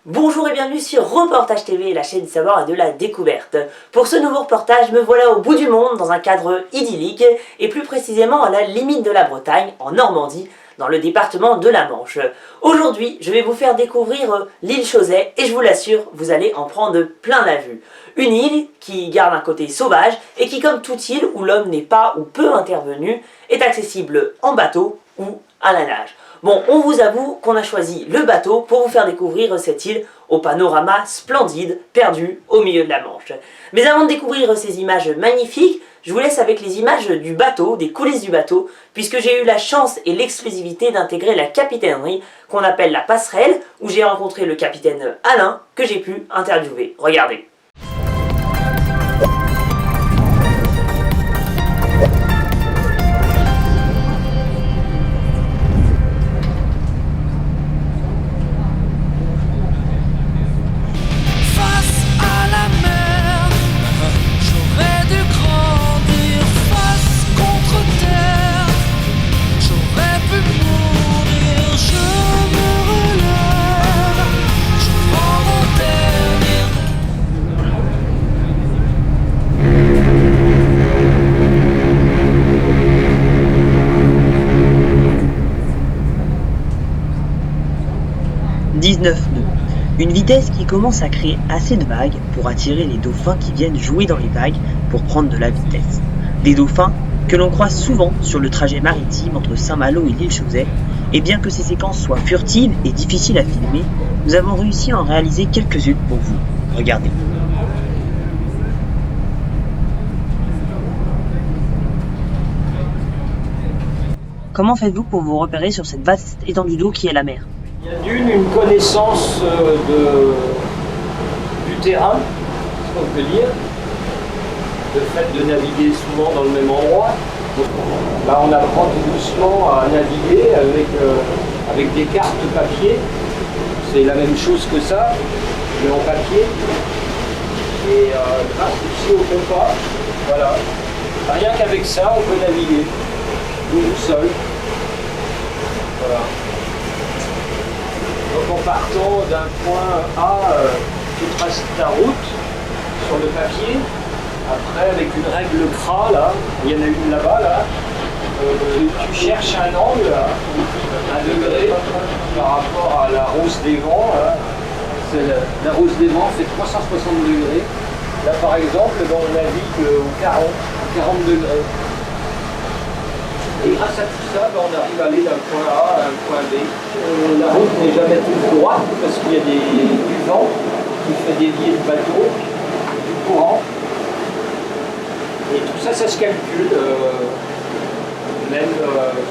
Bonjour et bienvenue sur Reportage TV, la chaîne du savoir et de la découverte. Pour ce nouveau reportage, me voilà au bout du monde, dans un cadre idyllique, et plus précisément à la limite de la Bretagne, en Normandie, dans le département de la Manche. Aujourd'hui, je vais vous faire découvrir l'île Chausey, et je vous l'assure, vous allez en prendre plein la vue. Une île qui garde un côté sauvage, et qui, comme toute île où l'homme n'est pas ou peu intervenu, est accessible en bateau ou à la nage. Bon, on vous avoue qu'on a choisi le bateau pour vous faire découvrir cette île au panorama splendide, perdu au milieu de la Manche. Mais avant de découvrir ces images magnifiques, je vous laisse avec les images du bateau, des coulisses du bateau, puisque j'ai eu la chance et l'exclusivité d'intégrer la capitainerie qu'on appelle la passerelle, où j'ai rencontré le capitaine Alain, que j'ai pu interviewer. Regardez. 19 nœuds. Une vitesse qui commence à créer assez de vagues pour attirer les dauphins qui viennent jouer dans les vagues pour prendre de la vitesse. Des dauphins que l'on croise souvent sur le trajet maritime entre Saint-Malo et l'île Chausey, et bien que ces séquences soient furtives et difficiles à filmer, nous avons réussi à en réaliser quelques-unes pour vous. Regardez. Comment faites-vous pour vous repérer sur cette vaste étendue d'eau qui est la mer ? Il y a une connaissance du terrain, ce qu'on peut dire, le fait de naviguer souvent dans le même endroit. Là, on apprend tout doucement à naviguer avec des cartes papier. C'est la même chose que ça, mais en papier. Et grâce aussi au compas, voilà. Rien qu'avec ça, on peut naviguer, nous seul. Voilà. Donc en partant d'un point A, tu traces ta route sur le papier. Après, avec une règle CRA, là, il y en a une là-bas, là, tu cherches un angle, un degré, par rapport à la rose des vents. La rose des vents fait 360 degrés. Là, par exemple, on navigue au 40 degrés. Et grâce à tout ça, on arrive à aller d'un point A à un point B. La route n'est jamais toute droite parce qu'il y a du vent qui fait dévier le bateau, du courant. Et tout ça, ça se calcule, même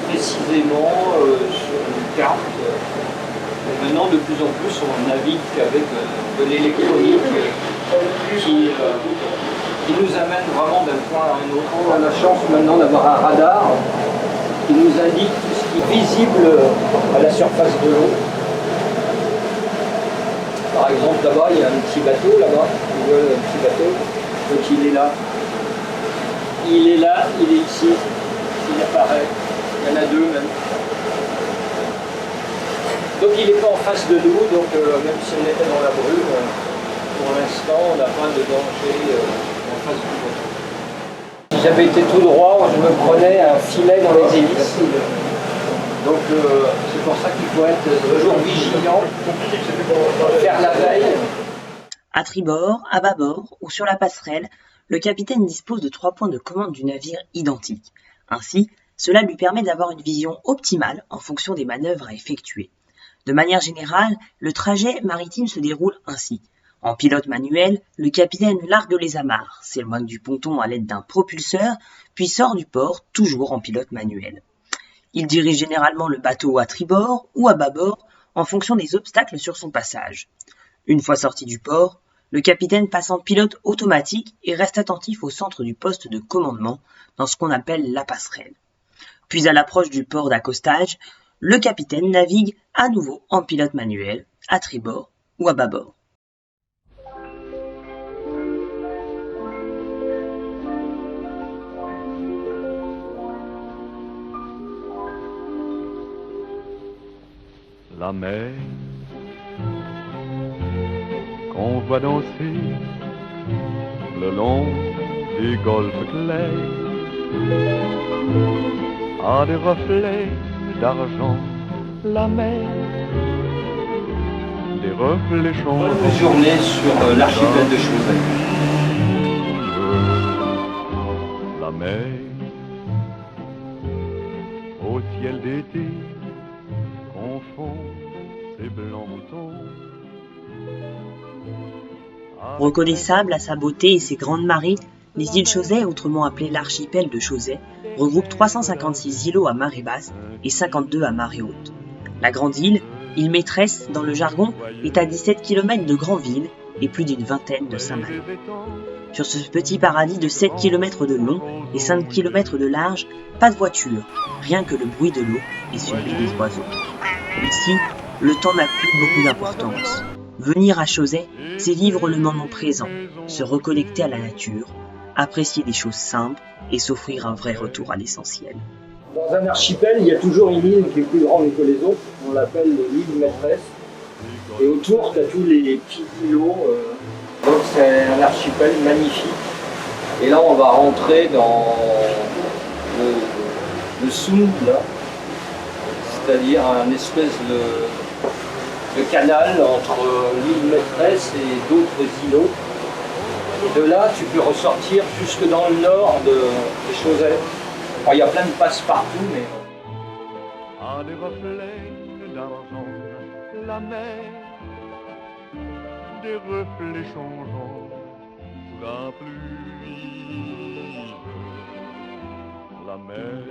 précisément sur une carte. Et maintenant, de plus en plus, on navigue avec de l'électronique qui nous amène vraiment d'un point à un autre. On a la chance maintenant d'avoir un radar qui nous indique tout ce qui est visible à la surface de l'eau. Par exemple, là-bas, il y a un petit bateau, là-bas. Vous voyez un petit bateau. Donc il est là. Il est là, il est ici. Il apparaît. Il y en a deux même. Donc il n'est pas en face de nous, donc même si on était dans la brume, pour l'instant, on n'a pas de danger en face du bateau. Si j'avais été tout droit, je me prenais un filet dans les hélices. Donc c'est pour ça qu'il faut être toujours vigilant, faire la veille. À tribord, à bâbord ou sur la passerelle, le capitaine dispose de 3 points de commande du navire identiques. Ainsi, cela lui permet d'avoir une vision optimale en fonction des manœuvres à effectuer. De manière générale, le trajet maritime se déroule ainsi. En pilote manuel, le capitaine largue les amarres, s'éloigne du ponton à l'aide d'un propulseur, puis sort du port, toujours en pilote manuel. Il dirige généralement le bateau à tribord ou à bâbord en fonction des obstacles sur son passage. Une fois sorti du port, le capitaine passe en pilote automatique et reste attentif au centre du poste de commandement dans ce qu'on appelle la passerelle. Puis à l'approche du port d'accostage, le capitaine navigue à nouveau en pilote manuel, à tribord ou à bâbord. La mer qu'on voit danser le long des golfes clairs à des reflets d'argent la mer, des reflets changants. Bonne journée sur l'archipel de Chausey. La mer au ciel d'été confond ses blancs moutons. Reconnaissable à sa beauté et ses grandes marées, les îles Chausey, autrement appelées l'archipel de Chausey, regroupent 356 îlots à marée basse et 52 à marée haute. La grande île, île maîtresse dans le jargon, est à 17 km de Granville et plus d'une vingtaine de Saint-Malo. Sur ce petit paradis de 7 km de long et 5 km de large, pas de voiture, rien que le bruit de l'eau et celui des oiseaux. Ici, le temps n'a plus beaucoup d'importance. Venir à Chausey, c'est vivre le moment présent, se reconnecter à la nature, apprécier des choses simples et s'offrir un vrai retour à l'essentiel. Dans un archipel, il y a toujours une île qui est plus grande que les autres, on l'appelle l'île maîtresse. Et autour, tu as tous les petits îlots. Donc c'est un archipel magnifique. Et là, on va rentrer dans le Sound, là, c'est-à-dire un espèce de canal entre l'île maîtresse et d'autres îlots. Et de là, tu peux ressortir jusque dans le nord de Chausey. Enfin, il y a plein de passe-partout, mais... À des reflets d'argent la mer, des reflets changeants sous la pluie, la mer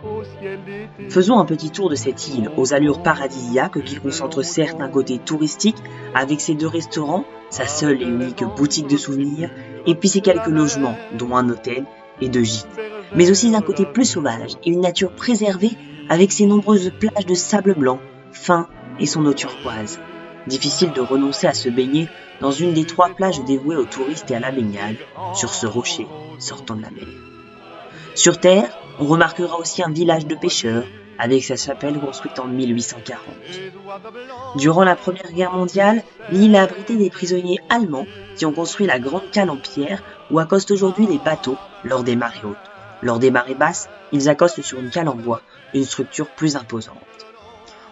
au ciel d'été. Faisons un petit tour de cette île aux allures paradisiaques qui concentre certes un côté touristique avec ses 2 restaurants, sa seule et unique boutique de souvenirs et puis ses quelques logements dont un hôtel et 2 gîtes, mais aussi d'un côté plus sauvage et une nature préservée avec ses nombreuses plages de sable blanc, fin et son eau turquoise. Difficile de renoncer à se baigner dans une des 3 plages dévouées aux touristes et à la baignade sur ce rocher sortant de la mer. Sur terre, on remarquera aussi un village de pêcheurs avec sa chapelle construite en 1840. Durant la Première Guerre mondiale, l'île a abrité des prisonniers allemands qui ont construit la grande cale en pierre où accostent aujourd'hui les bateaux lors des marées hautes. Lors des marées basses, ils accostent sur une cale en bois, une structure plus imposante.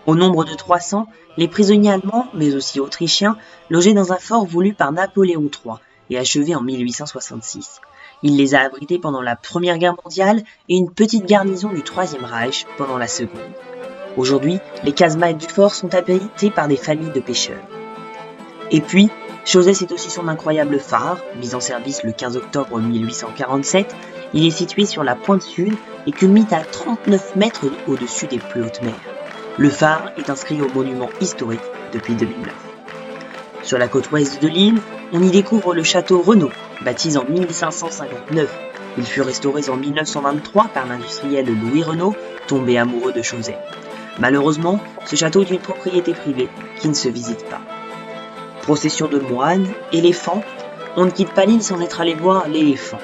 Au nombre de 300, les prisonniers allemands, mais aussi autrichiens, logeaient dans un fort voulu par Napoléon III et achevé en 1866. Il les a abrités pendant la Première Guerre mondiale et une petite garnison du Troisième Reich pendant la Seconde. Aujourd'hui, les casemates du fort sont abritées par des familles de pêcheurs. Et puis, Chausey, c'est aussi son incroyable phare, mis en service le 15 octobre 1847. Il est situé sur la pointe sud et culmine à 39 mètres au-dessus des plus hautes mers. Le phare est inscrit au monument historique depuis 2009. Sur la côte ouest de l'île, on y découvre le château Renaud, bâti en 1559. Il fut restauré en 1923 par l'industriel Louis Renaud, tombé amoureux de Chausey. Malheureusement, ce château est une propriété privée qui ne se visite pas. Procession de moines, éléphants, on ne quitte pas l'île sans être allé voir l'éléphant.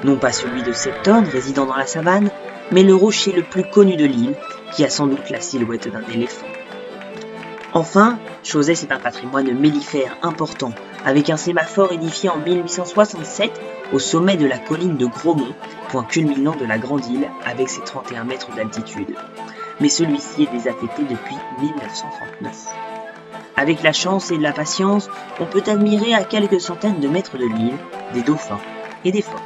Non pas celui de Septone, résidant dans la savane, mais le rocher le plus connu de l'île, qui a sans doute la silhouette d'un éléphant. Enfin, Chausey, c'est un patrimoine mellifère important, avec un sémaphore édifié en 1867 au sommet de la colline de Grosmont, point culminant de la grande île avec ses 31 mètres d'altitude. Mais celui-ci est désaffecté depuis 1939. Avec la chance et la patience, on peut admirer à quelques centaines de mètres de l'île des dauphins et des phoques.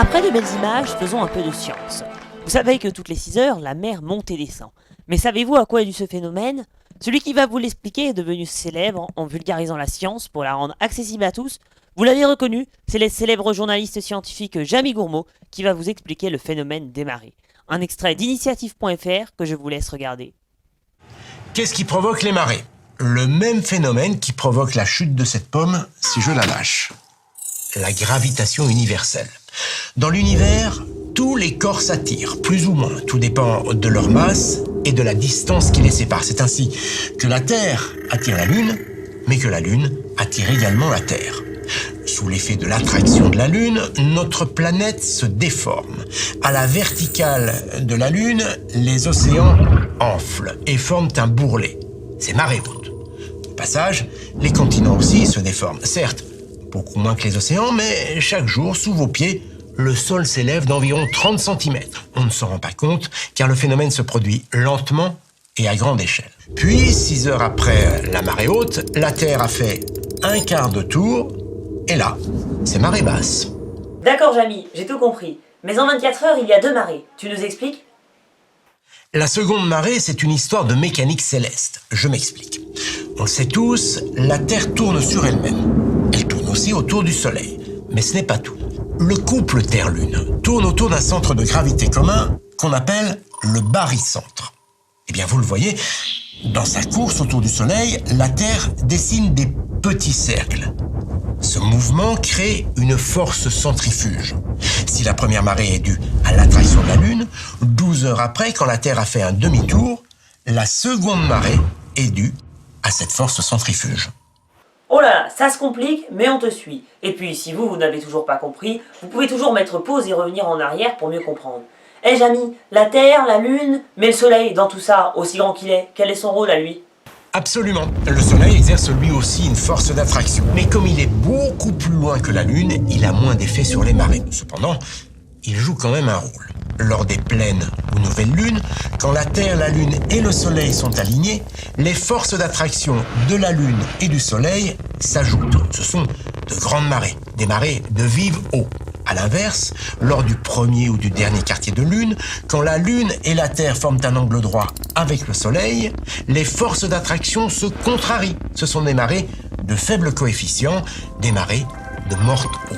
Après de belles images, faisons un peu de science. Vous savez que toutes les 6 heures, la mer monte et descend. Mais savez-vous à quoi est dû ce phénomène ? Celui qui va vous l'expliquer est devenu célèbre en vulgarisant la science pour la rendre accessible à tous. Vous l'avez reconnu, c'est le célèbre journaliste scientifique Jamie Gourmaud qui va vous expliquer le phénomène des marées. Un extrait d'initiative.fr que je vous laisse regarder. Qu'est-ce qui provoque les marées ? Le même phénomène qui provoque la chute de cette pomme si je la lâche. La gravitation universelle. Dans l'univers, tous les corps s'attirent, plus ou moins. Tout dépend de leur masse et de la distance qui les sépare. C'est ainsi que la Terre attire la Lune, mais que la Lune attire également la Terre. Sous l'effet de l'attraction de la Lune, notre planète se déforme. À la verticale de la Lune, les océans enflent et forment un bourrelet. C'est marée haute. Au passage, les continents aussi se déforment. Certes, beaucoup moins que les océans, mais chaque jour, sous vos pieds, le sol s'élève d'environ 30 cm. On ne s'en rend pas compte, car le phénomène se produit lentement et à grande échelle. Puis, 6 heures après la marée haute, la Terre a fait un quart de tour, et là, c'est marée basse. D'accord Jamy, j'ai tout compris. Mais en 24 heures, il y a 2 marées. Tu nous expliques? La seconde marée, c'est une histoire de mécanique céleste. Je m'explique. On le sait tous, la Terre tourne sur elle-même. Elle tourne aussi autour du Soleil. Mais ce n'est pas tout. Le couple Terre-Lune tourne autour d'un centre de gravité commun qu'on appelle le barycentre. Eh bien, vous le voyez, dans sa course autour du Soleil, la Terre dessine des petits cercles. Ce mouvement crée une force centrifuge. Si la première marée est due à l'attraction de la Lune, 12 heures après, quand la Terre a fait un demi-tour, la seconde marée est due à cette force centrifuge. Oh là là, ça se complique, mais on te suit. Et puis, si vous n'avez toujours pas compris, vous pouvez toujours mettre pause et revenir en arrière pour mieux comprendre. Eh Jamy, la Terre, la Lune, mais le Soleil, dans tout ça, aussi grand qu'il est, quel est son rôle à lui? Absolument. Le Soleil exerce lui aussi une force d'attraction. Mais comme il est beaucoup plus loin que la Lune, il a moins d'effet sur les marées. Cependant, il joue quand même un rôle. Lors des pleines ou nouvelles lunes, quand la Terre, la Lune et le Soleil sont alignés, les forces d'attraction de la Lune et du Soleil s'ajoutent. Ce sont de grandes marées, des marées de vive eau. À l'inverse, lors du premier ou du dernier quartier de Lune, quand la Lune et la Terre forment un angle droit avec le Soleil, les forces d'attraction se contrarient. Ce sont des marées de faible coefficient, des marées de morte eau.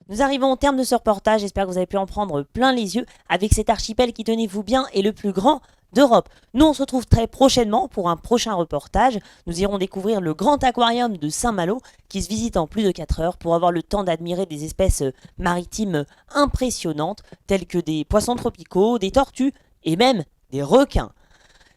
Nous arrivons au terme de ce reportage, j'espère que vous avez pu en prendre plein les yeux avec cet archipel qui, tenez-vous bien, est le plus grand d'Europe. Nous on se retrouve très prochainement pour un prochain reportage. Nous irons découvrir le grand aquarium de Saint-Malo qui se visite en plus de 4 heures pour avoir le temps d'admirer des espèces maritimes impressionnantes telles que des poissons tropicaux, des tortues et même des requins.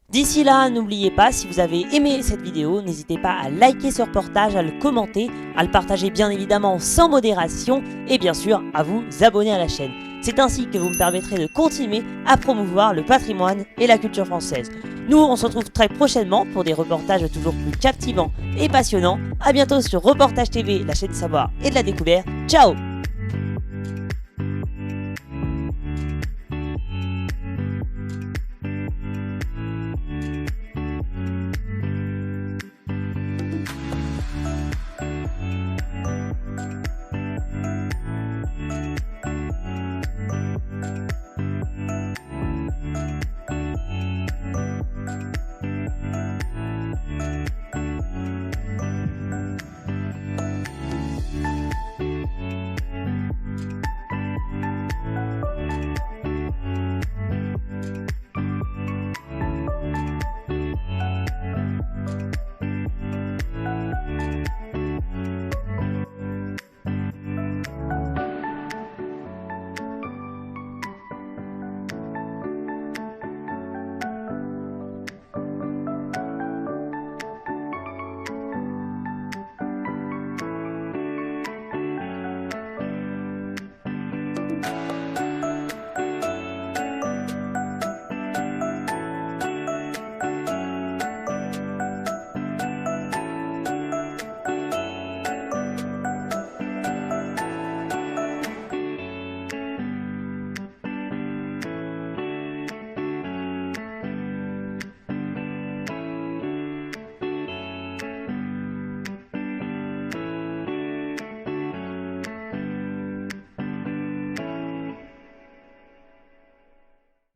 D'ici là, n'oubliez pas, si vous avez aimé cette vidéo, n'hésitez pas à liker ce reportage, à le commenter, à le partager bien évidemment sans modération et bien sûr à vous abonner à la chaîne. C'est ainsi que vous me permettrez de continuer à promouvoir le patrimoine et la culture française. Nous, on se retrouve très prochainement pour des reportages toujours plus captivants et passionnants. A bientôt sur Reportage TV, la chaîne de savoir et de la découverte. Ciao!